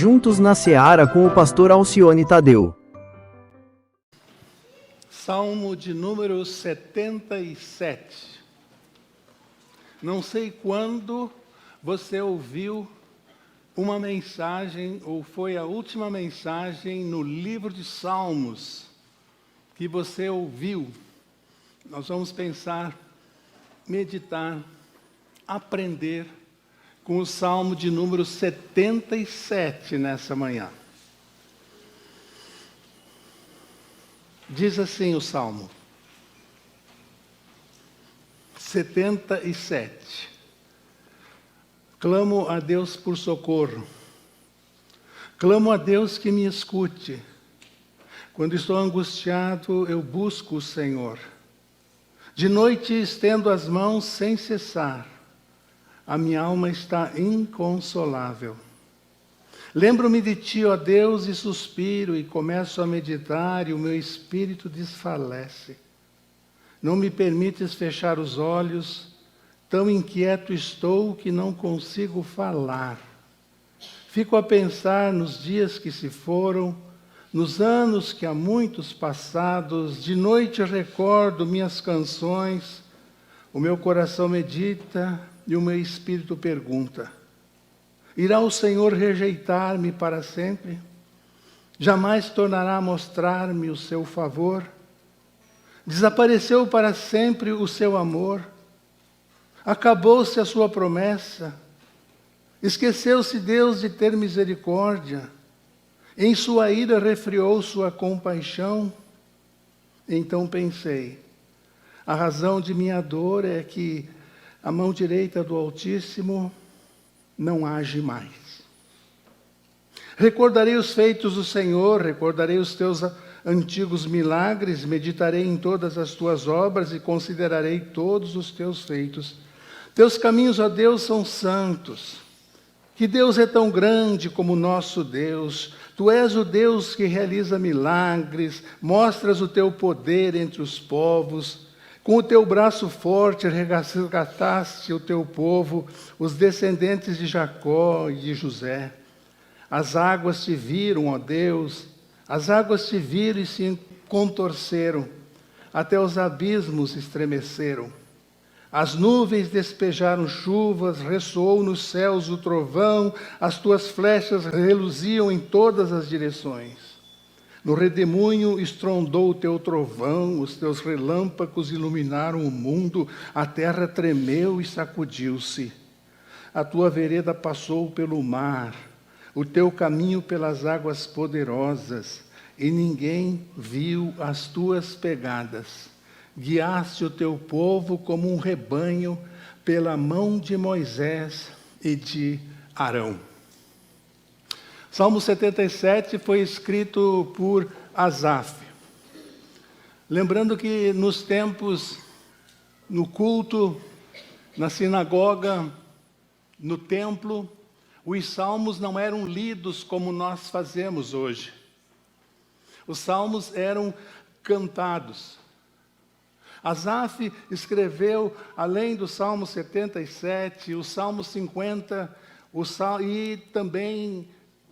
Juntos na Seara com o pastor Alcione Tadeu. Salmo de número 77. Não sei quando você ouviu uma mensagem, ou foi a última mensagem no livro de Salmos que você ouviu. Nós vamos pensar, meditar, aprender com o Salmo de número 77 nessa manhã. Diz assim o Salmo 77. Clamo a Deus por socorro. Clamo a Deus que me escute. Quando estou angustiado, eu busco o Senhor. De noite estendo as mãos sem cessar. A minha alma está inconsolável. Lembro-me de ti, ó Deus, e suspiro, e começo a meditar, e o meu espírito desfalece. Não me permites fechar os olhos, tão inquieto estou que não consigo falar. Fico a pensar nos dias que se foram, nos anos que há muitos passados, de noite recordo minhas canções, o meu coração medita e o meu espírito pergunta: irá o Senhor rejeitar-me para sempre? Jamais tornará a mostrar-me o seu favor? Desapareceu para sempre o seu amor? Acabou-se a sua promessa? Esqueceu-se Deus de ter misericórdia? Em sua ira refriou sua compaixão? Então pensei, a razão de minha dor é que a mão direita do Altíssimo não age mais. Recordarei os feitos do Senhor, recordarei os teus antigos milagres, meditarei em todas as tuas obras e considerarei todos os teus feitos. Teus caminhos, ó Deus, são santos. Que Deus é tão grande como o nosso Deus. Tu és o Deus que realiza milagres, mostras o teu poder entre os povos. Com o teu braço forte resgataste o teu povo, os descendentes de Jacó e de José. As águas te viram, ó Deus, as águas te viram e se contorceram, até os abismos estremeceram. As nuvens despejaram chuvas, ressoou nos céus o trovão, as tuas flechas reluziam em todas as direções. No redemoinho estrondou o teu trovão, os teus relâmpagos iluminaram o mundo, a terra tremeu e sacudiu-se. A tua vereda passou pelo mar, o teu caminho pelas águas poderosas, e ninguém viu as tuas pegadas. Guiaste o teu povo como um rebanho pela mão de Moisés e de Arão. Salmo 77 foi escrito por Asaf. Lembrando que nos tempos, no culto, na sinagoga, no templo, os salmos não eram lidos como nós fazemos hoje. Os salmos eram cantados. Asaf escreveu, além do Salmo 77, o Salmo 50, e também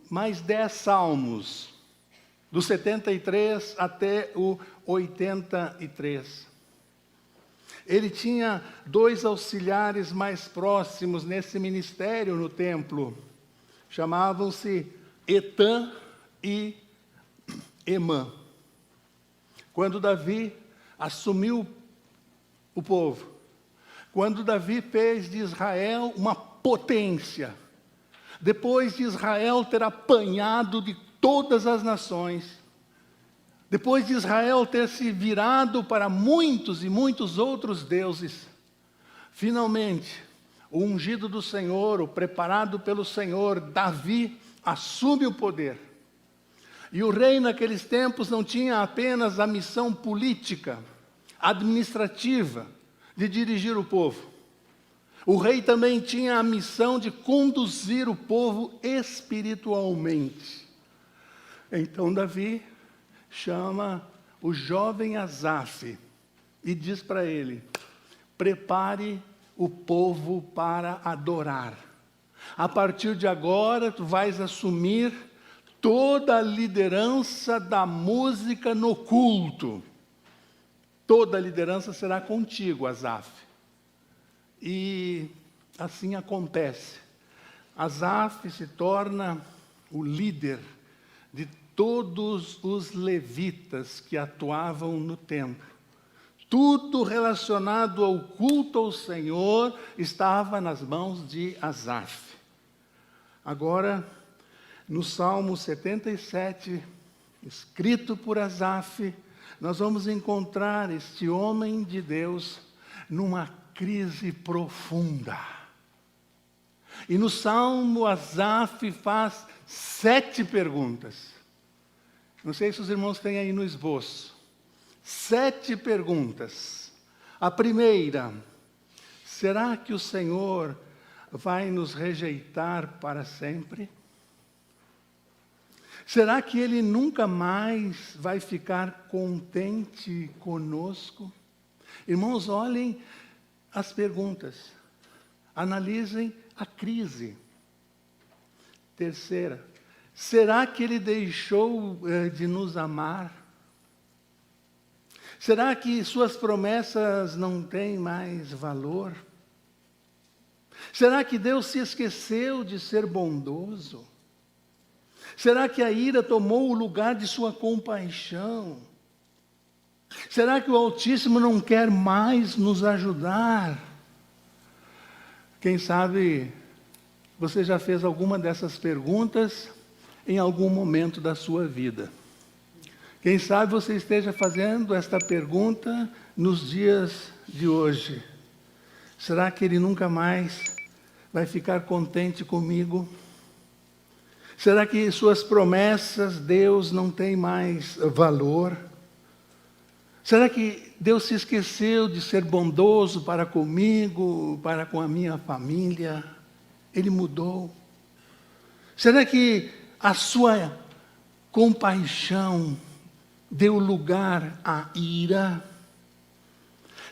mais 10 salmos, do 73 até o 83. Ele tinha 2 auxiliares mais próximos nesse ministério no templo. Chamavam-se Etã e Emã. Quando Davi assumiu o povo, quando Davi fez de Israel uma potência, depois de Israel ter apanhado de todas as nações, depois de Israel ter se virado para muitos e muitos outros deuses, finalmente, o ungido do Senhor, o preparado pelo Senhor, Davi, assume o poder. E o rei naqueles tempos não tinha apenas a missão política, administrativa, de dirigir o povo. O rei também tinha a missão de conduzir o povo espiritualmente. Então Davi chama o jovem Asaf e diz para ele: prepare o povo para adorar. A partir de agora, tu vais assumir toda a liderança da música no culto. Toda a liderança será contigo, Asaf. E assim acontece. Asaf se torna o líder de todos os levitas que atuavam no templo. Tudo relacionado ao culto ao Senhor estava nas mãos de Asaf. Agora, no Salmo 77, escrito por Asaf, nós vamos encontrar este homem de Deus numa crise profunda. E no Salmo, Asaf faz 7 perguntas. Não sei se os irmãos têm aí no esboço. 7 perguntas. A primeira: será que o Senhor vai nos rejeitar para sempre? Será que Ele nunca mais vai ficar contente conosco? Irmãos, olhem as perguntas. Analisem a crise. Terceira: será que Ele deixou de nos amar? Será que suas promessas não têm mais valor? Será que Deus se esqueceu de ser bondoso? Será que a ira tomou o lugar de sua compaixão? Será que o Altíssimo não quer mais nos ajudar? Quem sabe você já fez alguma dessas perguntas em algum momento da sua vida. Quem sabe você esteja fazendo esta pergunta nos dias de hoje. Será que Ele nunca mais vai ficar contente comigo? Será que suas promessas, Deus, não tem mais valor? Será que Deus se esqueceu de ser bondoso para comigo, para com a minha família? Ele mudou? Será que a sua compaixão deu lugar à ira?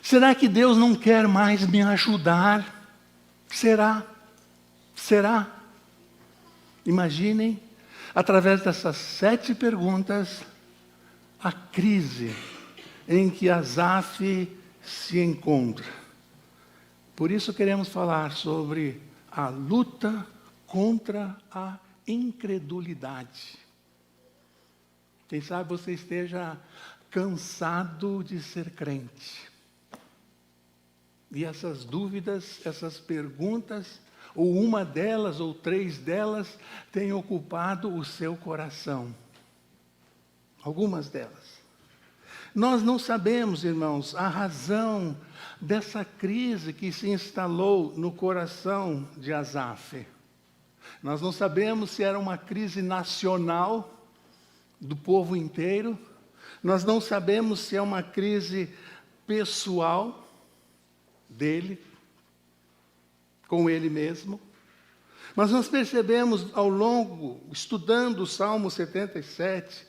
Será que Deus não quer mais me ajudar? Será? Será? Imaginem, através dessas 7 perguntas, a crise em que Asaf se encontra. Por isso queremos falar sobre a luta contra a incredulidade. Quem sabe você esteja cansado de ser crente. E essas dúvidas, essas perguntas, ou uma delas, ou 3 delas, tem ocupado o seu coração. Algumas delas. Nós não sabemos, irmãos, a razão dessa crise que se instalou no coração de Asaf. Nós não sabemos se era uma crise nacional, do povo inteiro. Nós não sabemos se é uma crise pessoal dele, com ele mesmo. Mas nós percebemos ao longo, estudando o Salmo 77,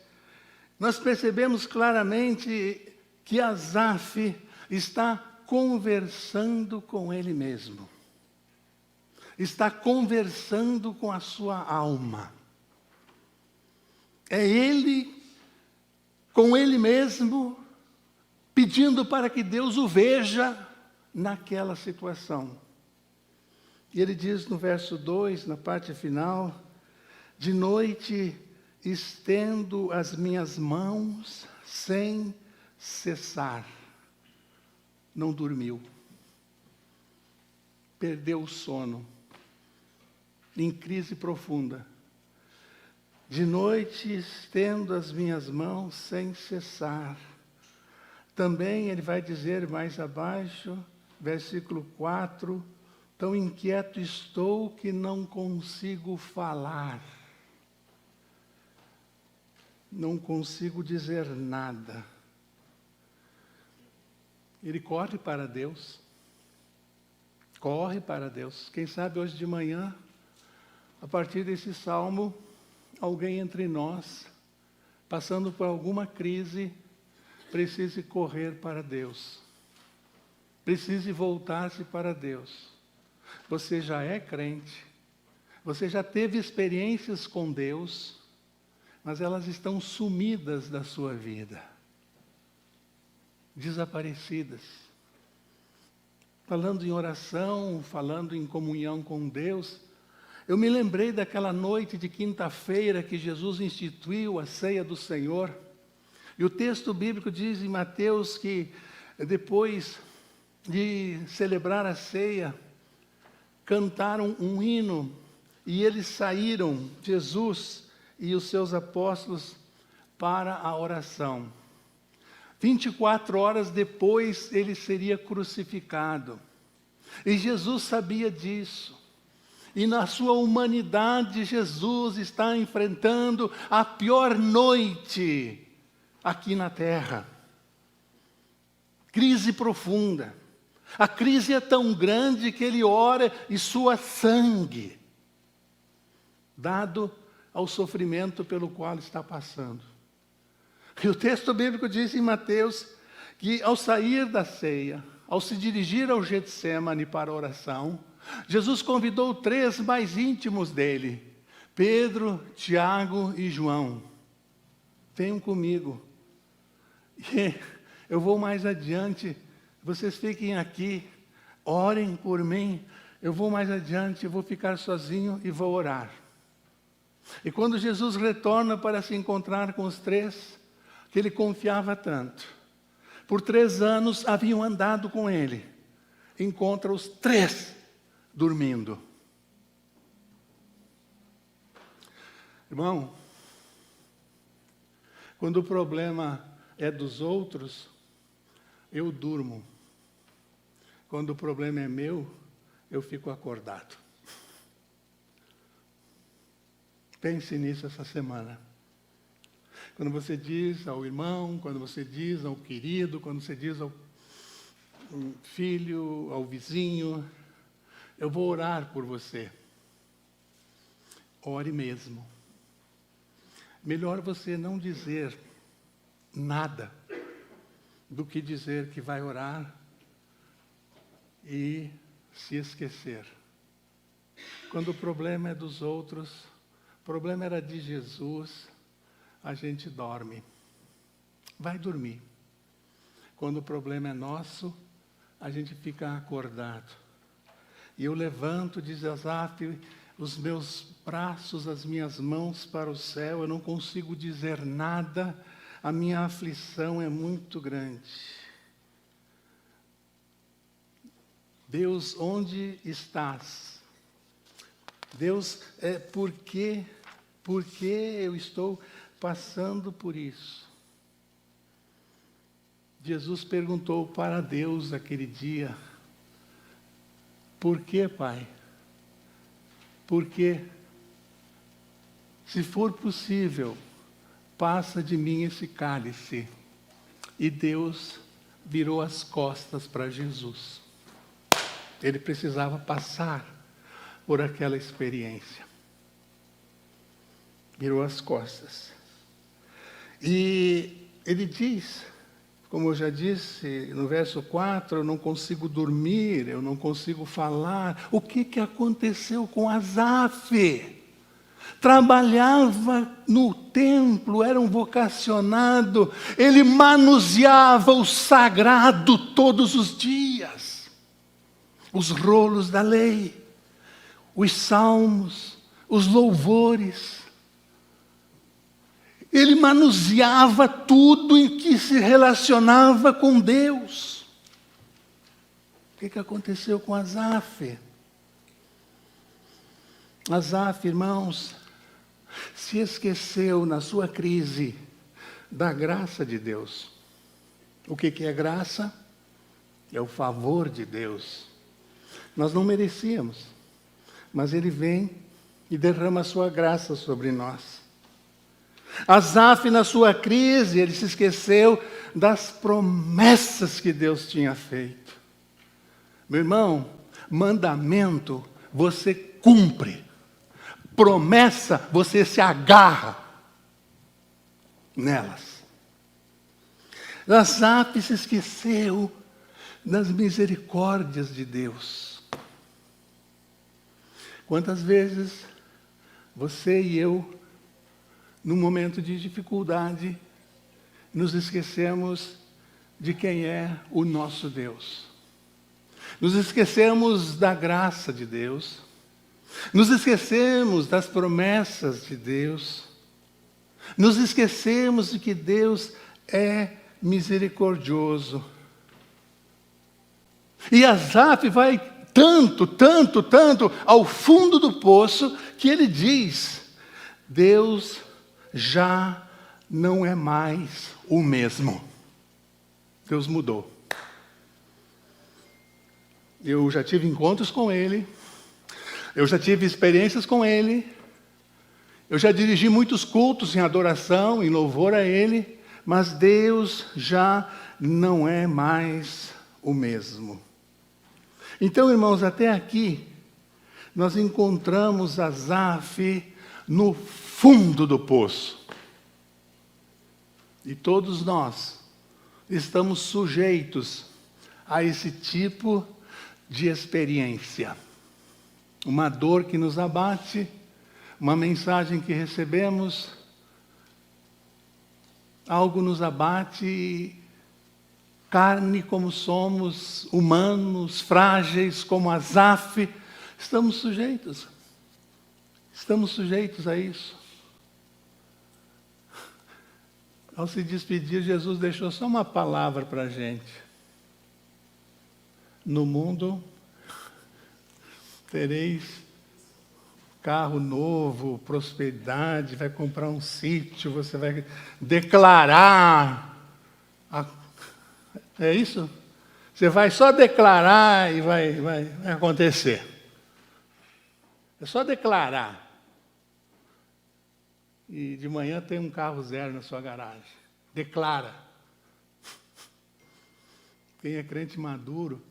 nós percebemos claramente que Asaf está conversando com ele mesmo. Está conversando com a sua alma. É ele, com ele mesmo, pedindo para que Deus o veja naquela situação. E ele diz no verso 2, na parte final: de noite estendo as minhas mãos sem cessar. Não dormiu. Perdeu o sono. Em crise profunda. De noite estendo as minhas mãos sem cessar. Também ele vai dizer mais abaixo, versículo 4, tão inquieto estou que não consigo falar. Não consigo dizer nada. Ele corre para Deus. Corre para Deus. Quem sabe hoje de manhã, a partir desse salmo, alguém entre nós, passando por alguma crise, precise correr para Deus. Precise voltar-se para Deus. Você já é crente, Você já teve experiências com Deus, mas elas estão sumidas da sua vida, desaparecidas. Falando em oração, falando em comunhão com Deus, eu me lembrei daquela noite de quinta-feira que Jesus instituiu a ceia do Senhor. E o texto bíblico diz em Mateus que depois de celebrar a ceia, cantaram um hino e eles saíram, Jesus e os seus apóstolos, para a oração. 24 horas depois ele seria crucificado. E Jesus sabia disso. E na sua humanidade, Jesus está enfrentando a pior noite aqui na terra. Crise profunda. A crise é tão grande que ele ora e sua sangue, dado ao sofrimento pelo qual está passando. E o texto bíblico diz em Mateus que ao sair da ceia, ao se dirigir ao Getsêmani para a oração, Jesus convidou 3 mais íntimos dele, Pedro, Tiago e João. Venham comigo. E eu vou mais adiante, vocês fiquem aqui, orem por mim. Eu vou mais adiante, eu vou ficar sozinho e vou orar. E quando Jesus retorna para se encontrar com os 3, que ele confiava tanto, por 3 anos haviam andado com ele, encontra os 3 dormindo. Irmão, quando o problema é dos outros, eu durmo. Quando o problema é meu, eu fico acordado. Pense nisso essa semana. Quando você diz ao irmão, quando você diz ao querido, quando você diz ao filho, ao vizinho, eu vou orar por você. Ore mesmo. Melhor você não dizer nada do que dizer que vai orar e se esquecer. Quando o problema é dos outros, o problema era de Jesus, a gente dorme. Vai dormir. Quando o problema é nosso, a gente fica acordado. E eu levanto, diz Asaf, os meus braços, as minhas mãos para o céu, eu não consigo dizer nada, a minha aflição é muito grande. Deus, onde estás? Deus, por que eu estou passando por isso? Jesus perguntou para Deus aquele dia, por que, Pai? Por que? Se for possível, passa de mim esse cálice. E Deus virou as costas para Jesus. Ele precisava passar por aquela experiência. Virou as costas. E ele diz, como eu já disse no verso 4, eu não consigo dormir, eu não consigo falar. O que aconteceu com Asaf? Trabalhava no templo, era um vocacionado, ele manuseava o sagrado todos os dias. Os rolos da lei, os salmos, os louvores. Ele manuseava tudo em que se relacionava com Deus. O que aconteceu com Asaf? Asaf, irmãos, se esqueceu na sua crise da graça de Deus. O que é graça? É o favor de Deus. Nós não merecíamos, mas Ele vem e derrama a sua graça sobre nós. Asaf, na sua crise, ele se esqueceu das promessas que Deus tinha feito. Meu irmão, mandamento você cumpre. Promessa você se agarra nelas. Asaf se esqueceu das misericórdias de Deus. Quantas vezes você e eu, num momento de dificuldade, nos esquecemos de quem é o nosso Deus. Nos esquecemos da graça de Deus. Nos esquecemos das promessas de Deus. Nos esquecemos de que Deus é misericordioso. E Asaf vai tanto ao fundo do poço que ele diz: Deus já não é mais o mesmo. Deus mudou. Eu já tive encontros com Ele, eu já tive experiências com Ele, eu já dirigi muitos cultos em adoração, em louvor a Ele, mas Deus já não é mais o mesmo. Então, irmãos, até aqui, nós encontramos Asaf no fundo do poço. E todos nós estamos sujeitos a esse tipo de experiência. Uma dor que nos abate, uma mensagem que recebemos, algo nos abate, carne como somos, humanos, frágeis como Asaf, estamos sujeitos a isso. Ao se despedir, Jesus deixou só uma palavra para a gente. No mundo tereis carro novo, prosperidade, vai comprar um sítio, você vai declarar. É isso? Você vai só declarar e vai acontecer. É só declarar. E de manhã tem um carro zero na sua garagem. Declara. Quem é crente maduro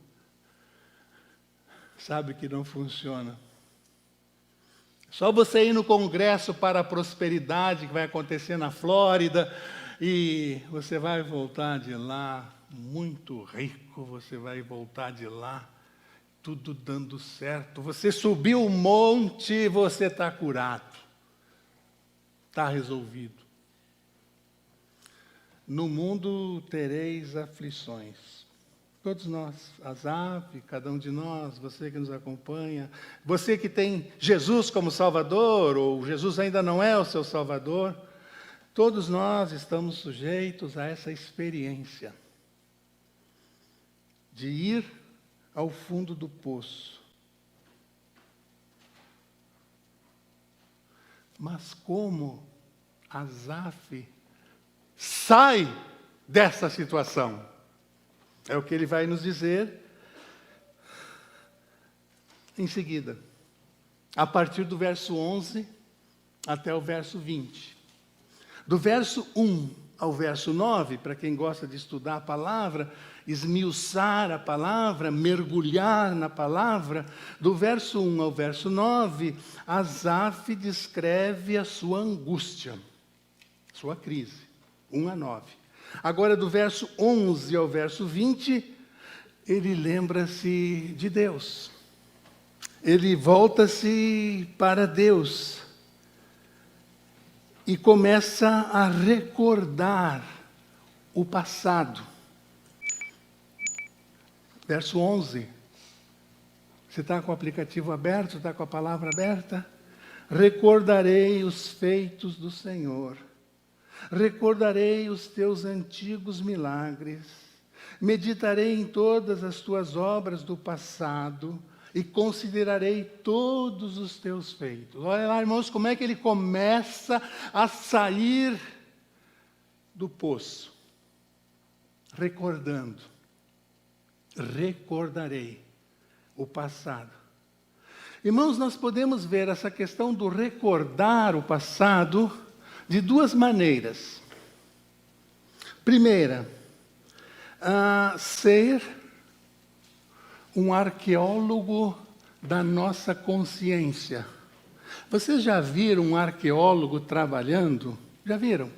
sabe que não funciona. Só você ir no congresso para a prosperidade que vai acontecer na Flórida e você vai voltar de lá muito rico, você vai voltar de lá tudo dando certo. Você subiu o monte, você está curado. Está resolvido. No mundo tereis aflições. Todos nós, Asaf, cada um de nós, você que nos acompanha, você que tem Jesus como Salvador, ou Jesus ainda não é o seu Salvador, todos nós estamos sujeitos a essa experiência de ir ao fundo do poço. Mas como Asaf sai dessa situação? É o que ele vai nos dizer em seguida, a partir do verso 11 até o verso 20. Do verso 1 ao verso 9, para quem gosta de estudar a palavra, esmiuçar a palavra, mergulhar na palavra, do verso 1 ao verso 9, Asaf descreve a sua angústia, sua crise, 1 a 9. Agora, do verso 11 ao verso 20, ele lembra-se de Deus. Ele volta-se para Deus e começa a recordar o passado. Verso 11. Você está com o aplicativo aberto? Está com a palavra aberta? Recordarei os feitos do Senhor. Recordarei os teus antigos milagres. Meditarei em todas as tuas obras do passado e considerarei todos os teus feitos. Olha lá, irmãos, como é que ele começa a sair do poço. Recordando. Recordarei o passado. Irmãos, nós podemos ver essa questão do recordar o passado de duas maneiras. Primeira, ser um arqueólogo da nossa consciência. Vocês já viram um arqueólogo trabalhando? Já viram?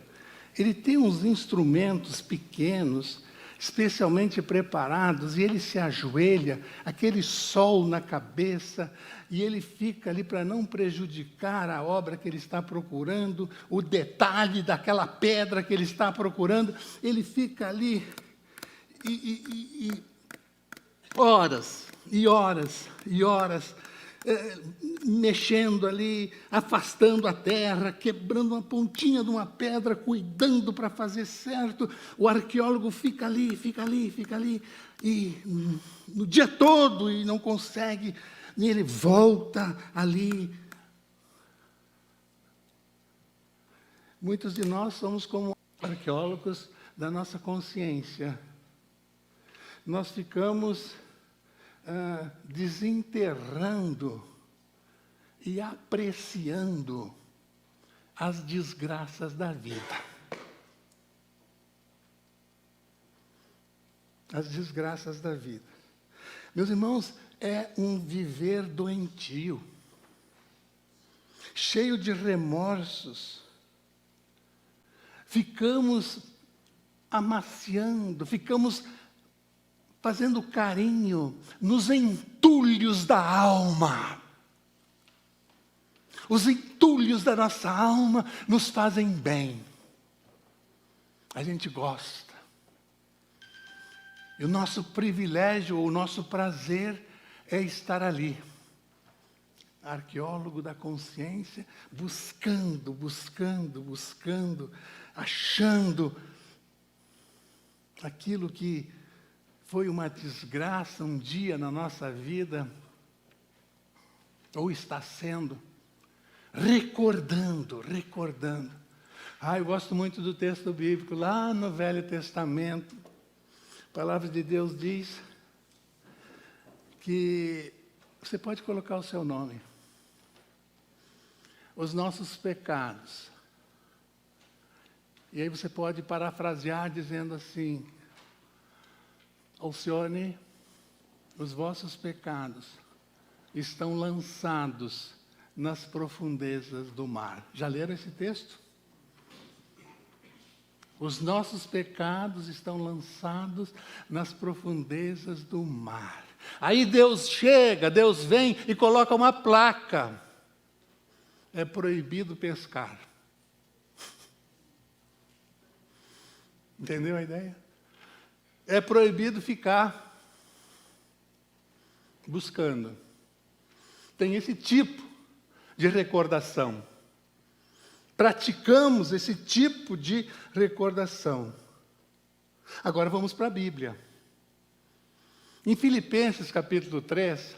Ele tem uns instrumentos pequenos especialmente preparados, e ele se ajoelha, aquele sol na cabeça, e ele fica ali para não prejudicar a obra que ele está procurando, o detalhe daquela pedra que ele está procurando, ele fica ali e horas, e horas, e horas, mexendo ali, afastando a terra, quebrando uma pontinha de uma pedra, cuidando para fazer certo. O arqueólogo fica ali, e no dia todo, e não consegue, e ele volta ali. Muitos de nós somos como arqueólogos da nossa consciência. Nós ficamos desenterrando e apreciando as desgraças da vida. As desgraças da vida. Meus irmãos, é um viver doentio, cheio de remorsos. Ficamos amaciando, ficamos fazendo carinho nos entulhos da alma. Os entulhos da nossa alma nos fazem bem. A gente gosta. E o nosso privilégio, o nosso prazer é estar ali. Arqueólogo da consciência, buscando, achando aquilo que foi uma desgraça um dia na nossa vida, ou está sendo, recordando. Eu gosto muito do texto bíblico, lá no Velho Testamento, a palavra de Deus diz que você pode colocar o seu nome, os nossos pecados, e aí você pode parafrasear dizendo assim: Alcione, os vossos pecados estão lançados nas profundezas do mar. Já leram esse texto? Os nossos pecados estão lançados nas profundezas do mar. Aí Deus chega, Deus vem e coloca uma placa. É proibido pescar. Entendeu a ideia? É proibido ficar buscando. Tem esse tipo de recordação. Praticamos esse tipo de recordação. Agora vamos para a Bíblia. Em Filipenses capítulo 3,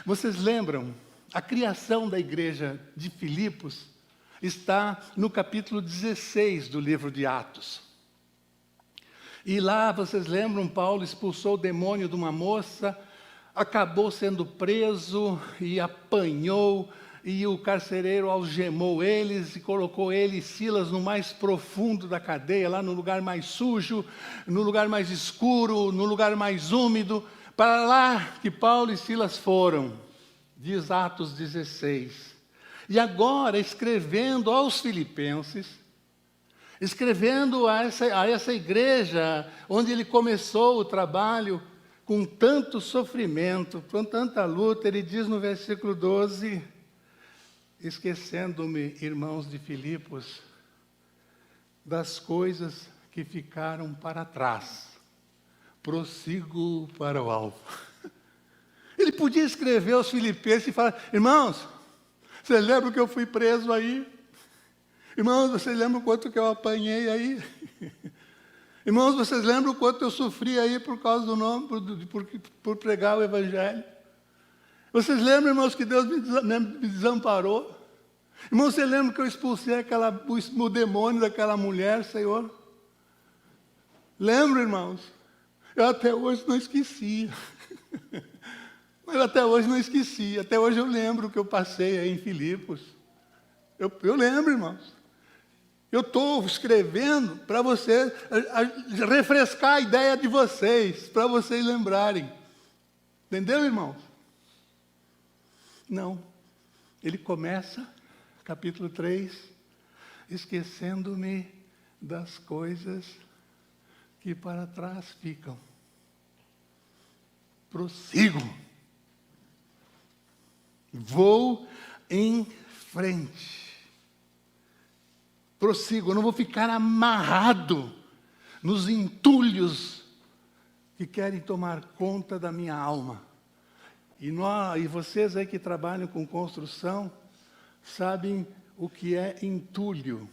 vocês lembram? A criação da igreja de Filipos está no capítulo 16 do livro de Atos. E lá, vocês lembram, Paulo expulsou o demônio de uma moça, acabou sendo preso e apanhou, e o carcereiro algemou eles e colocou ele e Silas no mais profundo da cadeia, lá no lugar mais sujo, no lugar mais escuro, no lugar mais úmido. Para lá que Paulo e Silas foram, diz Atos 16. E agora, escrevendo aos filipenses, escrevendo a essa igreja, onde ele começou o trabalho com tanto sofrimento, com tanta luta, ele diz no versículo 12, esquecendo-me, irmãos de Filipos, das coisas que ficaram para trás, prossigo para o alvo. Ele podia escrever aos filipenses e falar: irmãos, vocês lembram que eu fui preso aí? Irmãos, vocês lembram quanto que eu apanhei aí? Irmãos, vocês lembram quanto eu sofri aí por causa do nome, por pregar o Evangelho? Vocês lembram, irmãos, que Deus me desamparou? Irmãos, vocês lembram que eu expulsei o demônio daquela mulher, Senhor? Lembram, irmãos? Eu até hoje não esqueci. Eu até hoje não esqueci. Até hoje eu lembro o que eu passei aí em Filipos. Eu lembro, irmãos. Eu estou escrevendo para você refrescar a ideia de vocês, para vocês lembrarem. Entendeu, irmãos? Não. Ele começa, capítulo 3, esquecendo-me das coisas que para trás ficam. Prossigo. Vou em frente. Prossigo, eu não vou ficar amarrado nos entulhos que querem tomar conta da minha alma. E vocês aí que trabalham com construção, sabem o que é entulho.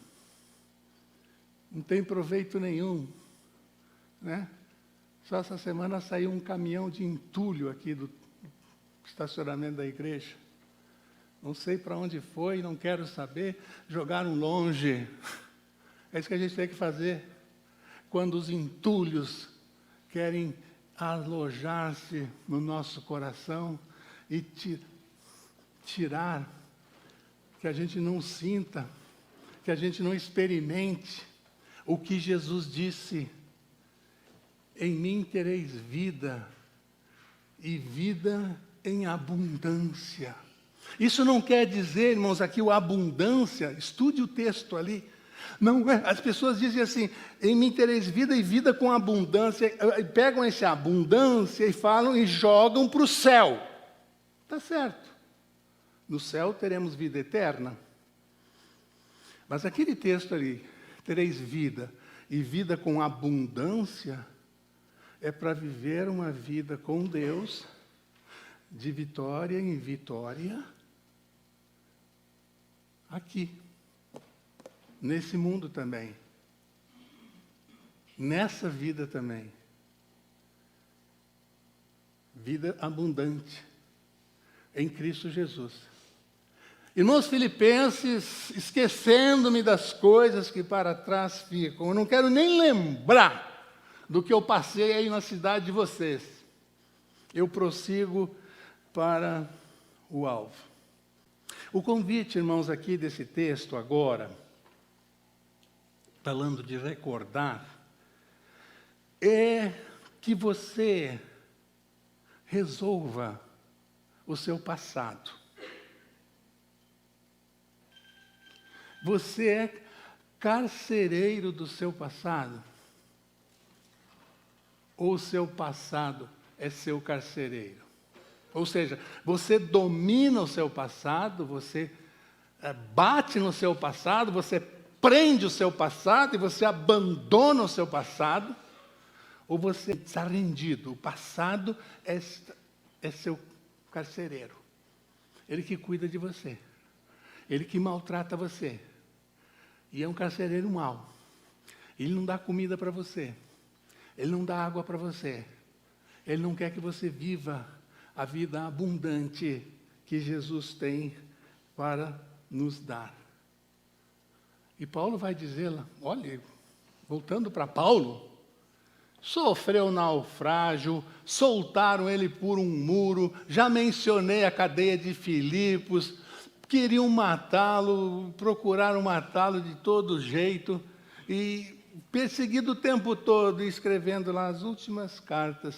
Não tem proveito nenhum, né? Só essa semana saiu um caminhão de entulho aqui do estacionamento da igreja. Não sei para onde foi, não quero saber, jogaram longe. É isso que a gente tem que fazer quando os entulhos querem alojar-se no nosso coração e tirar, que a gente não sinta, que a gente não experimente o que Jesus disse: em mim tereis vida, e vida em abundância. Isso não quer dizer, irmãos, aqui o abundância, estude o texto ali. Não é, as pessoas dizem assim: em mim tereis vida e vida com abundância. Pegam essa abundância e falam e jogam para o céu. Está certo. No céu teremos vida eterna. Mas aquele texto ali, tereis vida e vida com abundância, é para viver uma vida com Deus, de vitória em vitória, aqui, nesse mundo também, nessa vida também. Vida abundante, em Cristo Jesus. Irmãos filipenses, esquecendo-me das coisas que para trás ficam, eu não quero nem lembrar do que eu passei aí na cidade de vocês. Eu prossigo para o alvo. O convite, irmãos, aqui desse texto agora, falando de recordar, é que você resolva o seu passado. Você é carcereiro do seu passado? Ou o seu passado é seu carcereiro? Ou seja, você domina o seu passado, você bate no seu passado, você prende o seu passado e você abandona o seu passado, ou você está rendido. O passado é seu carcereiro. Ele que cuida de você. Ele que maltrata você. E é um carcereiro mau. Ele não dá comida para você. Ele não dá água para você. Ele não quer que você viva a vida abundante que Jesus tem para nos dar. E Paulo vai dizer lá, olha, voltando para Paulo, sofreu naufrágio, soltaram ele por um muro, já mencionei a cadeia de Filipos, queriam matá-lo, procuraram matá-lo de todo jeito, e perseguido o tempo todo, escrevendo lá as últimas cartas,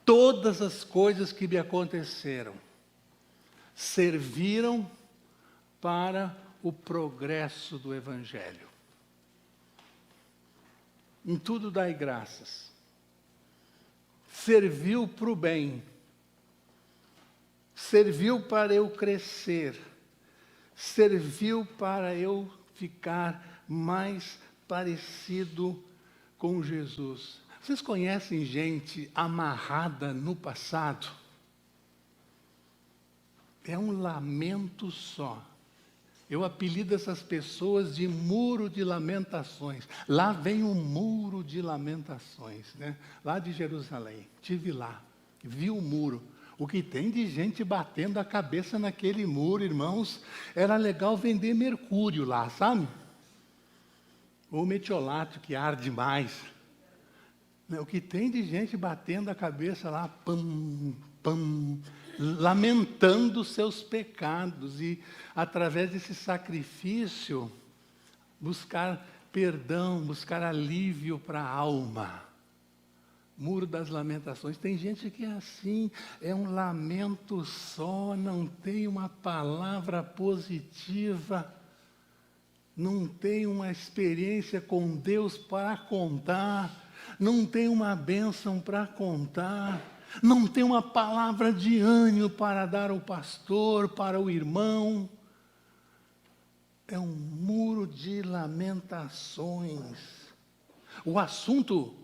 todas as coisas que me aconteceram serviram para o progresso do Evangelho. Em tudo dai graças. Serviu para o bem. Serviu para eu crescer. Serviu para eu ficar mais parecido com Jesus. Vocês conhecem gente amarrada no passado? É um lamento só. Eu apelido essas pessoas de muro de lamentações. Lá vem um muro de lamentações, né? Lá de Jerusalém. Estive lá, vi o muro. O que tem de gente batendo a cabeça naquele muro, irmãos, era legal vender mercúrio lá, sabe? Ou metiolato, que arde mais. O que tem de gente batendo a cabeça lá, pam, pam, lamentando seus pecados e, através desse sacrifício, buscar perdão, buscar alívio para a alma. Muro das lamentações. Tem gente que é assim, é um lamento só, não tem uma palavra positiva. não tem uma experiência com Deus para contar, não tem uma bênção para contar, não tem uma palavra de ânimo para dar ao pastor, para o irmão. É um muro de lamentações. O assunto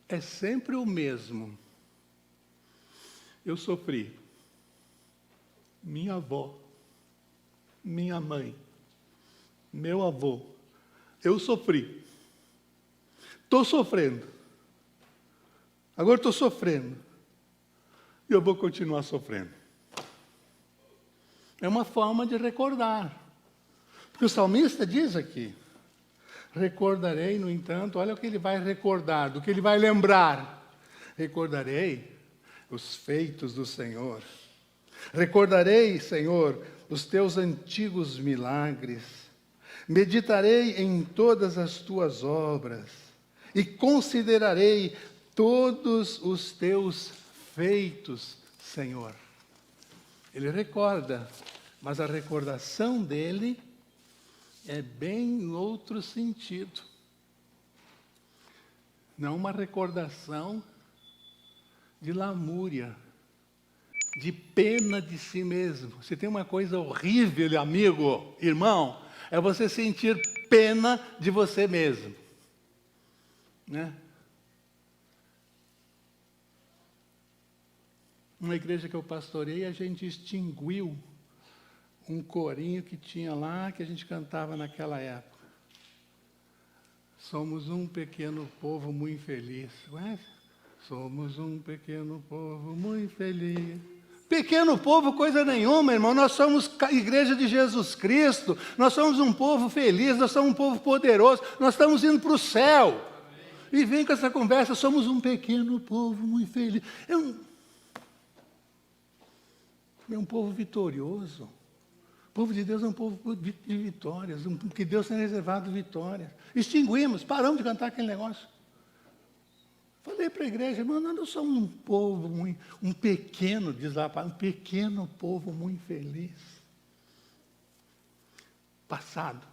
é sempre o mesmo. Eu sofri. Minha avó, minha mãe, meu avô, eu sofri. Estou sofrendo. Agora estou sofrendo. E eu vou continuar sofrendo. É uma forma de recordar. Porque o salmista diz aqui, recordarei, no entanto, olha o que ele vai recordar, do que ele vai lembrar. Recordarei os feitos do Senhor. Recordarei, Senhor, os teus antigos milagres. Meditarei em todas as tuas obras e considerarei todos os teus feitos, Senhor. Ele recorda, mas a recordação dele é bem em outro sentido. Não uma recordação de lamúria, de pena de si mesmo. Se tem uma coisa horrível, amigo, irmão, é você sentir pena de você mesmo. Né? Uma igreja que eu pastorei, a gente extinguiu um corinho que tinha lá, que a gente cantava naquela época. Somos um pequeno povo muito feliz. Conhece? Somos um pequeno povo muito feliz. Pequeno povo, coisa nenhuma, irmão. Nós somos a igreja de Jesus Cristo. Nós somos um povo feliz, nós somos um povo poderoso. Nós estamos indo para o céu. E vem com essa conversa, somos um pequeno povo muito feliz. É um povo vitorioso. O povo de Deus é um povo de vitórias, que Deus tem reservado vitórias. Extinguimos, paramos de cantar aquele negócio. Falei para a igreja, irmão, nós não somos um povo muito, um pequeno, diz lá, um pequeno povo muito feliz. Passado.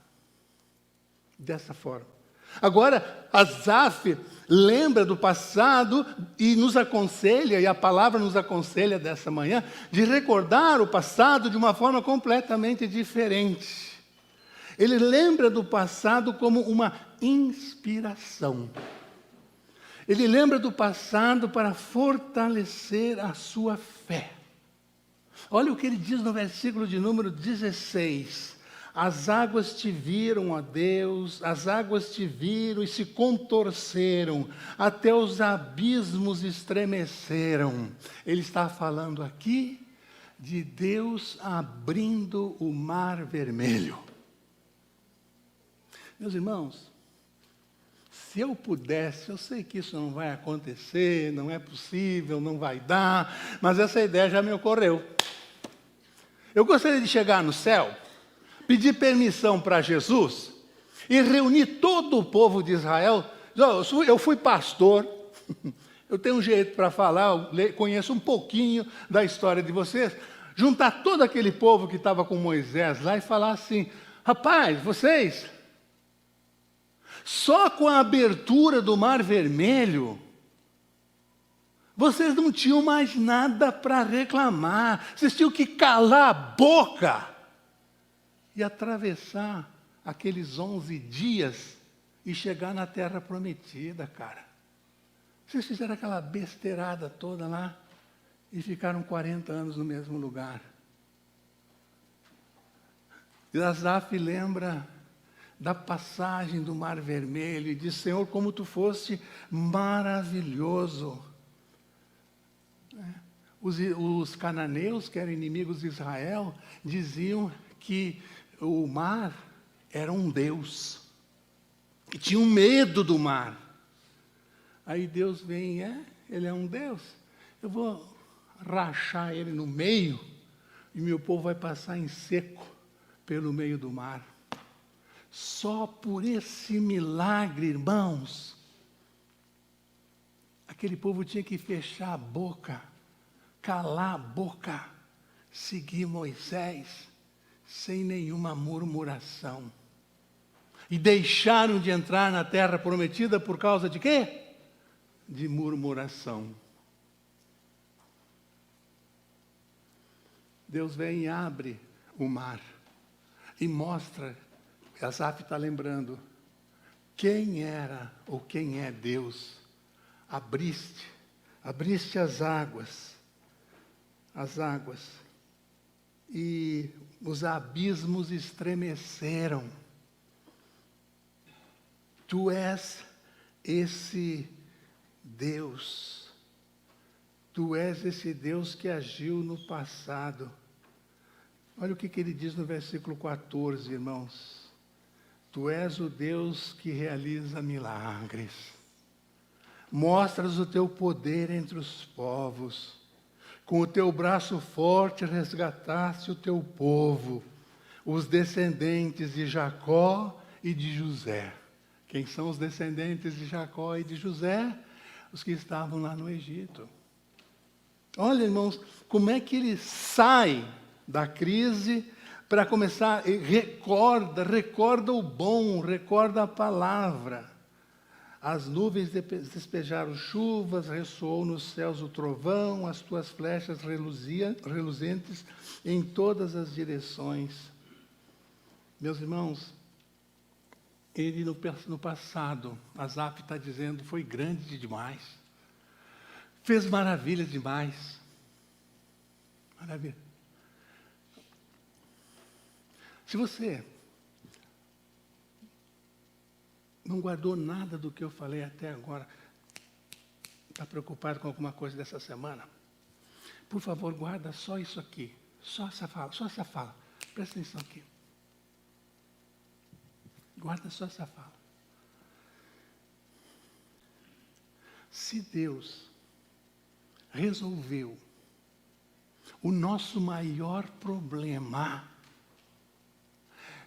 Dessa forma. Agora, Asaf lembra do passado e nos aconselha, e a palavra nos aconselha dessa manhã, de recordar o passado de uma forma completamente diferente. Ele lembra do passado como uma inspiração. Ele lembra do passado para fortalecer a sua fé. Olha o que ele diz no versículo de número 16. As águas te viram, ó Deus, as águas te viram e se contorceram, até os abismos estremeceram. Ele está falando aqui de Deus abrindo o mar vermelho. Meus irmãos, se eu pudesse, eu sei que isso não vai acontecer, não é possível, não vai dar, mas essa ideia já me ocorreu. Eu gostaria de chegar no céu, pedir permissão para Jesus e reunir todo o povo de Israel. Eu fui pastor, eu tenho um jeito para falar, eu conheço um pouquinho da história de vocês. Juntar todo aquele povo que estava com Moisés lá e falar assim, rapaz, vocês, só com a abertura do Mar Vermelho, vocês não tinham mais nada para reclamar, vocês tinham que calar a boca e atravessar aqueles 11 dias e chegar na Terra Prometida, cara. Vocês fizeram aquela besteirada toda lá e ficaram 40 anos no mesmo lugar. E Asaf lembra da passagem do Mar Vermelho e diz, Senhor, como tu foste maravilhoso. Os cananeus, que eram inimigos de Israel, diziam que o mar era um Deus, que tinham medo do mar. Aí Deus vem, ele é um Deus, eu vou rachar ele no meio, e meu povo vai passar em seco pelo meio do mar. Só por esse milagre, irmãos, aquele povo tinha que fechar a boca, calar a boca, seguir Moisés, sem nenhuma murmuração. E deixaram de entrar na terra prometida por causa de quê? De murmuração. Deus vem e abre o mar e mostra, Asaf está lembrando, quem era ou quem é Deus. Abriste as águas, e os abismos estremeceram. Tu és esse Deus. Tu és esse Deus que agiu no passado. Olha o que ele diz no versículo 14, irmãos. Tu és o Deus que realiza milagres. Mostras o teu poder entre os povos. Com o teu braço forte resgataste o teu povo, os descendentes de Jacó e de José. Quem são os descendentes de Jacó e de José? Os que estavam lá no Egito. Olha, irmãos, como é que ele sai da crise para começar, recorda o bom, recorda a palavra. As nuvens despejaram chuvas, ressoou nos céus o trovão, as tuas flechas reluzentes em todas as direções. Meus irmãos, ele no passado, Asaf está dizendo, foi grande demais. Fez maravilhas demais. Maravilha. Se você não guardou nada do que eu falei até agora, está preocupado com alguma coisa dessa semana, por favor, guarda só isso aqui. Só essa fala. Presta atenção aqui. Guarda só essa fala. Se Deus resolveu o nosso maior problema,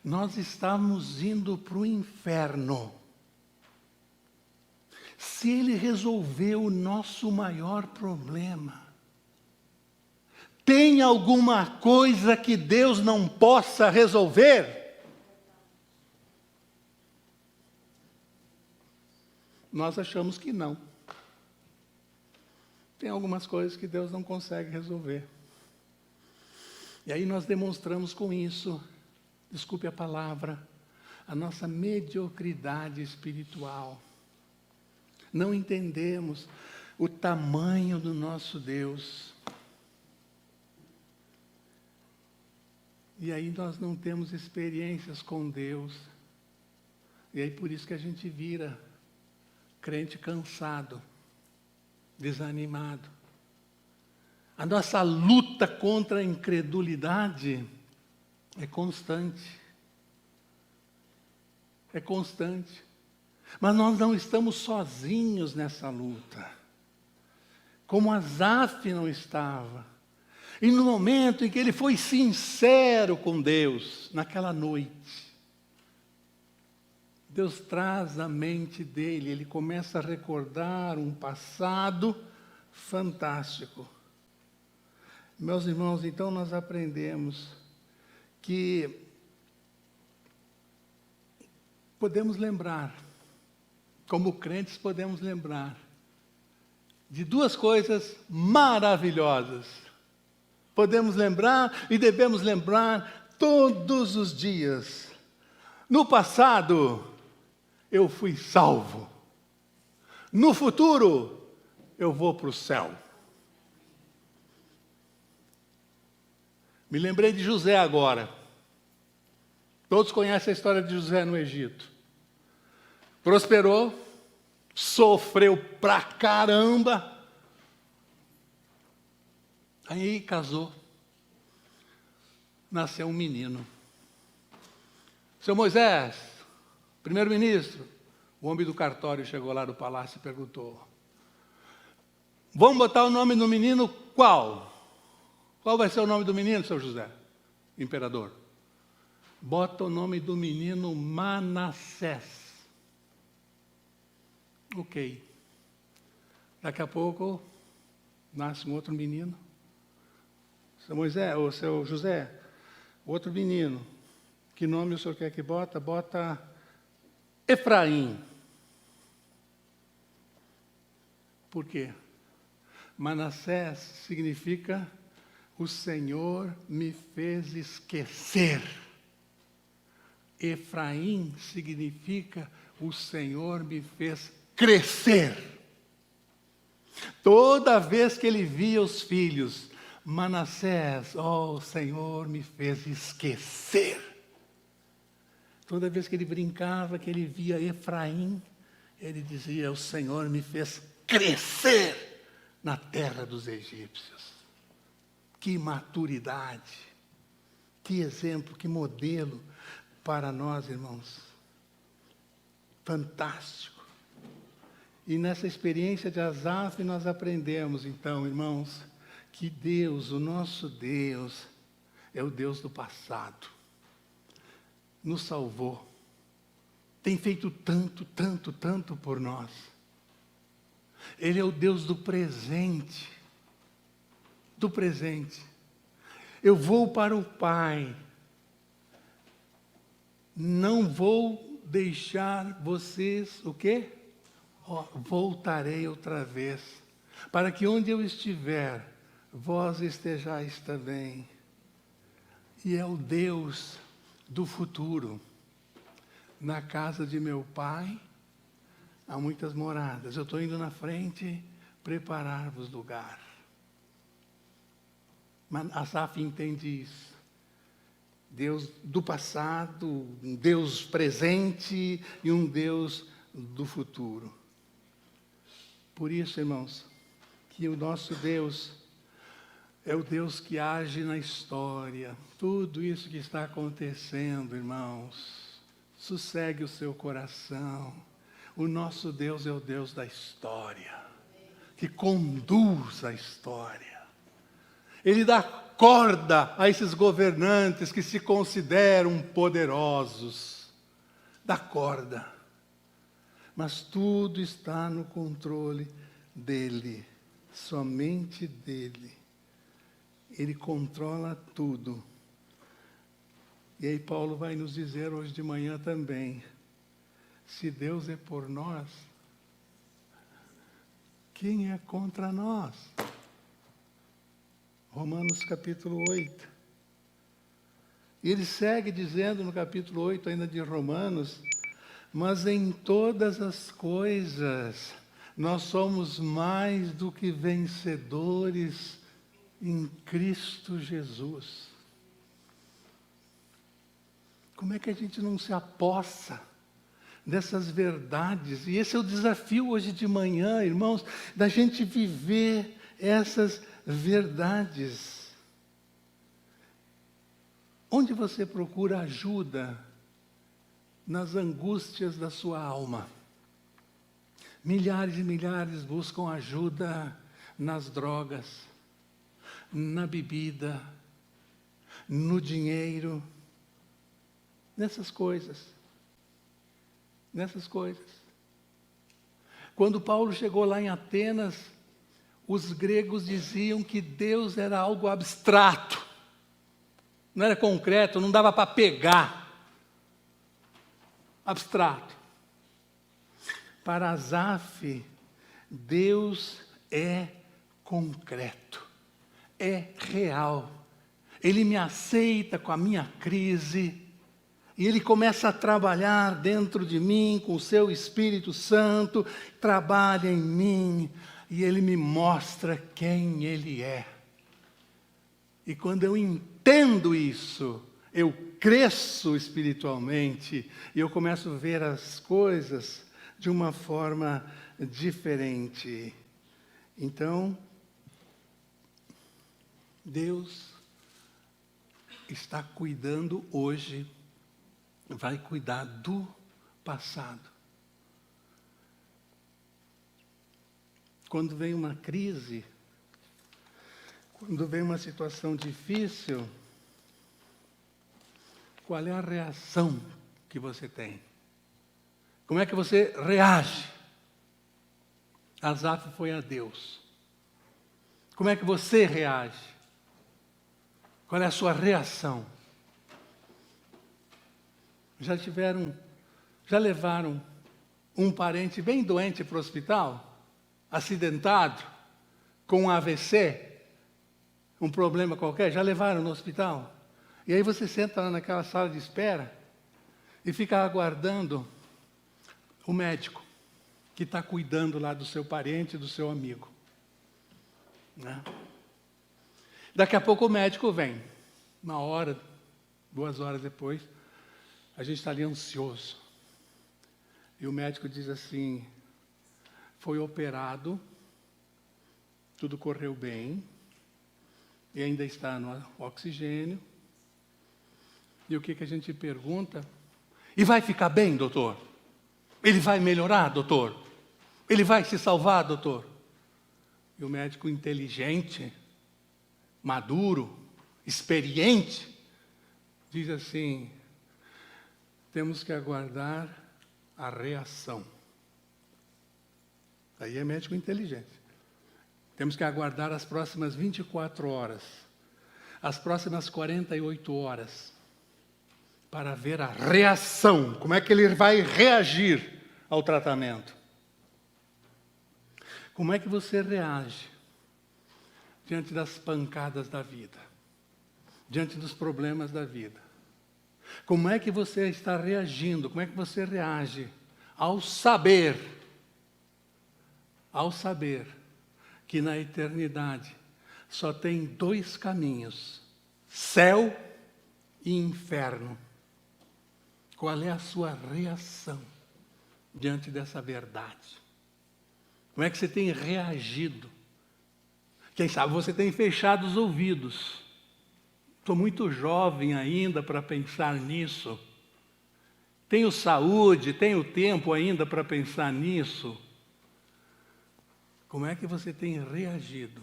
nós estamos indo para o inferno. Se Ele resolveu o nosso maior problema, tem alguma coisa que Deus não possa resolver? Nós achamos que não. Tem algumas coisas que Deus não consegue resolver. E aí nós demonstramos com isso, desculpe a palavra, a nossa mediocridade espiritual. Não entendemos o tamanho do nosso Deus. E aí nós não temos experiências com Deus. E aí por isso que a gente vira crente cansado, desanimado. A nossa luta contra a incredulidade é constante. É constante. Mas nós não estamos sozinhos nessa luta. Como Asaf não estava. E no momento em que ele foi sincero com Deus, naquela noite, Deus traz à mente dele, ele começa a recordar um passado fantástico. Meus irmãos, então nós aprendemos que podemos lembrar, como crentes podemos lembrar, de duas coisas maravilhosas. Podemos lembrar e devemos lembrar todos os dias. No passado, eu fui salvo. No futuro, eu vou para o céu. Me lembrei de José agora. Todos conhecem a história de José no Egito. Prosperou, sofreu pra caramba. Aí casou. Nasceu um menino. Seu Moisés, primeiro-ministro, o homem do cartório chegou lá do palácio e perguntou: vamos botar o nome do menino qual? Qual vai ser o nome do menino, seu José? Imperador. Bota o nome do menino Manassés. Ok. Daqui a pouco nasce um outro menino. Seu Moisés, ou seu José, outro menino. Que nome o senhor quer que bota? Bota Efraim. Por quê? Manassés significa o Senhor me fez esquecer. Efraim significa o Senhor me fez crescer. Toda vez que ele via os filhos, Manassés, o Senhor me fez esquecer. Toda vez que ele brincava, que ele via Efraim, ele dizia, o Senhor me fez crescer na terra dos egípcios. Que maturidade, que exemplo, que modelo para nós, irmãos. Fantástico. E nessa experiência de Asaf nós aprendemos, então, irmãos, que Deus, o nosso Deus, é o Deus do passado. Nos salvou. Tem feito tanto, tanto, tanto por nós. Ele é o Deus do presente. Do presente. Eu vou para o Pai. Não vou deixar vocês, o quê? Voltarei outra vez, para que onde eu estiver, vós estejais também. E é o Deus do futuro. Na casa de meu Pai há muitas moradas. Eu estou indo na frente preparar-vos lugar. Mas Asaf entende isso. Deus do passado, um Deus presente e um Deus do futuro. Por isso, irmãos, que o nosso Deus é o Deus que age na história. Tudo isso que está acontecendo, irmãos, sossegue o seu coração. O nosso Deus é o Deus da história, que conduz a história. Ele dá corda a esses governantes que se consideram poderosos. Dá corda. Mas tudo está no controle dele, somente dele. Ele controla tudo. E aí Paulo vai nos dizer hoje de manhã também, se Deus é por nós, quem é contra nós? Romanos capítulo 8. E ele segue dizendo no capítulo 8 ainda de Romanos, mas em todas as coisas nós somos mais do que vencedores em Cristo Jesus. Como é que a gente não se apossa dessas verdades? E esse é o desafio hoje de manhã, irmãos, da gente viver essas verdades. Onde você procura ajuda nas angústias da sua alma? Milhares e milhares buscam ajuda nas drogas, na bebida, no dinheiro, nessas coisas. Nessas coisas. Quando Paulo chegou lá em Atenas, os gregos diziam que Deus era algo abstrato, não era concreto, não dava para pegar. Abstrato. Para Asaf, Deus é concreto, é real. Ele me aceita com a minha crise, e Ele começa a trabalhar dentro de mim com o seu Espírito Santo, trabalha em mim, e Ele me mostra quem Ele é. E quando eu entendo isso, eu cresço espiritualmente, e eu começo a ver as coisas de uma forma diferente. Então, Deus está cuidando hoje, vai cuidar do passado. Quando vem uma crise, quando vem uma situação difícil, qual é a reação que você tem? Como é que você reage? Asaf foi a Deus. Como é que você reage? Qual é a sua reação? Já Já levaram um parente bem doente para o hospital? Acidentado? Com um AVC? Um problema qualquer? Já levaram no hospital? E aí você senta lá naquela sala de espera e fica aguardando o médico que está cuidando lá do seu parente, do seu amigo. Né? Daqui a pouco o médico vem. 1 hora, 2 horas depois, a gente está ali ansioso. E o médico diz assim: foi operado, tudo correu bem, e ainda está no oxigênio. E o que a gente pergunta? E vai ficar bem, doutor? Ele vai melhorar, doutor? Ele vai se salvar, doutor? E o médico inteligente, maduro, experiente, diz assim: temos que aguardar a reação. Aí é médico inteligente. Temos que aguardar as próximas 24 horas, as próximas 48 horas, para ver a reação, como é que ele vai reagir ao tratamento. Como é que você reage diante das pancadas da vida, diante dos problemas da vida? Como é que você está reagindo? Como é que você reage ao saber que na eternidade só tem 2 caminhos, céu e inferno? Qual é a sua reação diante dessa verdade? Como é que você tem reagido? Quem sabe você tem fechado os ouvidos. Estou muito jovem ainda para pensar nisso. Tenho saúde, tenho tempo ainda para pensar nisso. Como é que você tem reagido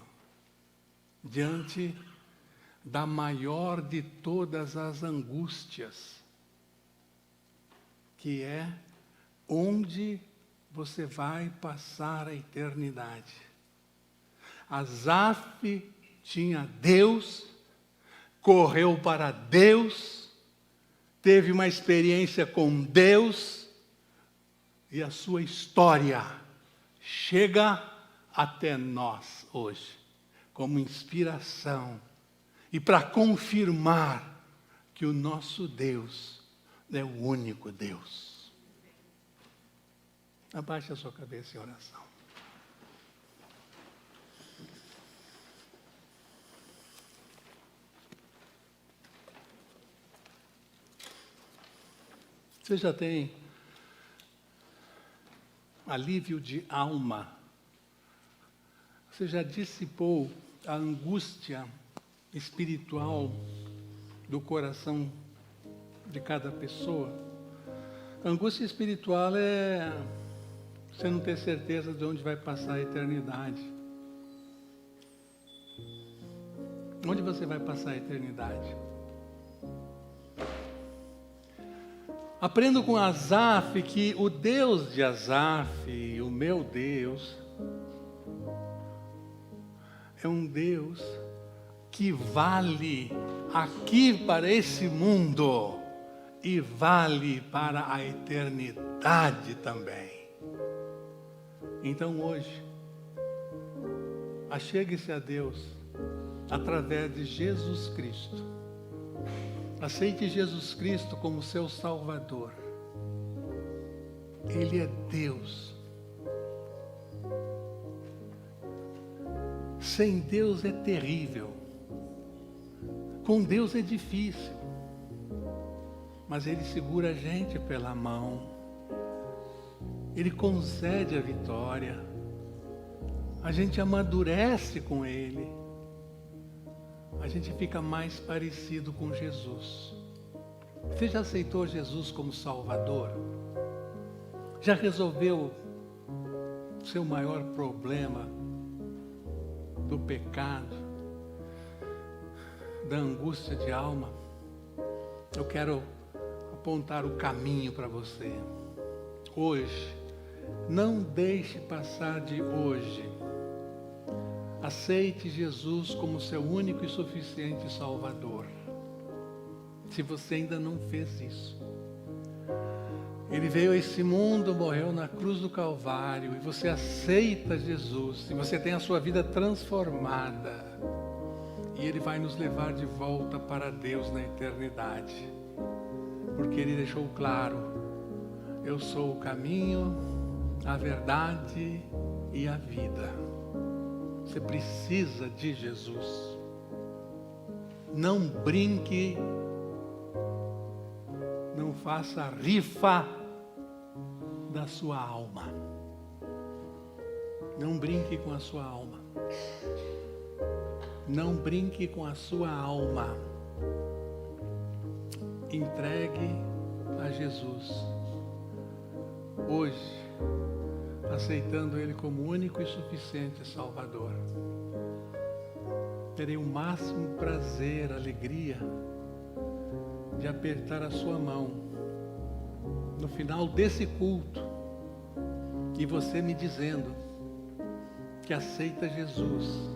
diante da maior de todas as angústias, que é onde você vai passar a eternidade? Asaf tinha Deus, correu para Deus, teve uma experiência com Deus, e a sua história chega até nós hoje, como inspiração, e para confirmar que o nosso Deus é o único Deus. Abaixe a sua cabeça em oração. Você já tem alívio de alma? Você já dissipou a angústia espiritual do coração de cada pessoa? A angústia espiritual é você não ter certeza de onde vai passar a eternidade. Onde você vai passar a eternidade? Aprendo com Asaf que o Deus de Asaf, o meu Deus, é um Deus que vale aqui para esse mundo e vale para a eternidade também. Então hoje, achegue-se a Deus através de Jesus Cristo. Aceite Jesus Cristo como seu Salvador. Ele é Deus. Sem Deus é terrível. Com Deus é difícil. Mas Ele segura a gente pela mão. Ele concede a vitória. A gente amadurece com Ele. A gente fica mais parecido com Jesus. Você já aceitou Jesus como Salvador? Já resolveu o seu maior problema do pecado, da angústia de alma? Eu quero apontar o caminho para você. Hoje, não deixe passar de hoje. Aceite Jesus como seu único e suficiente Salvador. Se você ainda não fez isso, Ele veio a esse mundo, morreu na cruz do Calvário, e você aceita Jesus, e você tem a sua vida transformada, e Ele vai nos levar de volta para Deus na eternidade, porque Ele deixou claro: eu sou o caminho, a verdade e a vida. Você precisa de Jesus. Não brinque, não faça rifa da sua alma. Não brinque com a sua alma. Não brinque com a sua alma. Entregue a Jesus. Hoje, aceitando Ele como único e suficiente Salvador, terei o máximo prazer, alegria de apertar a sua mão no final desse culto, e você me dizendo que aceita Jesus,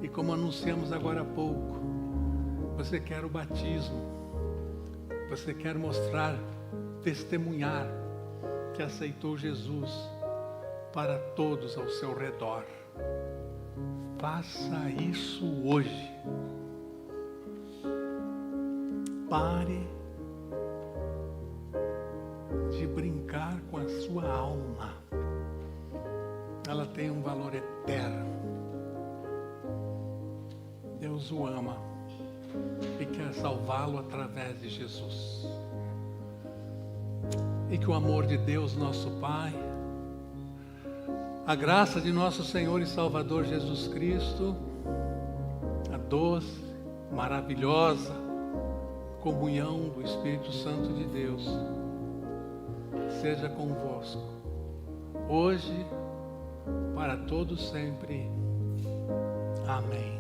e como anunciamos agora há pouco, você quer o batismo, você quer mostrar, testemunhar que aceitou Jesus para todos ao seu redor. Faça isso hoje. Pare de brincar com a sua alma. Ela tem um valor eterno. Deus o ama e quer salvá-lo através de Jesus. E que o amor de Deus, nosso Pai, a graça de nosso Senhor e Salvador Jesus Cristo, a doce, maravilhosa comunhão do Espírito Santo de Deus, seja convosco, hoje, para todos sempre. Amém.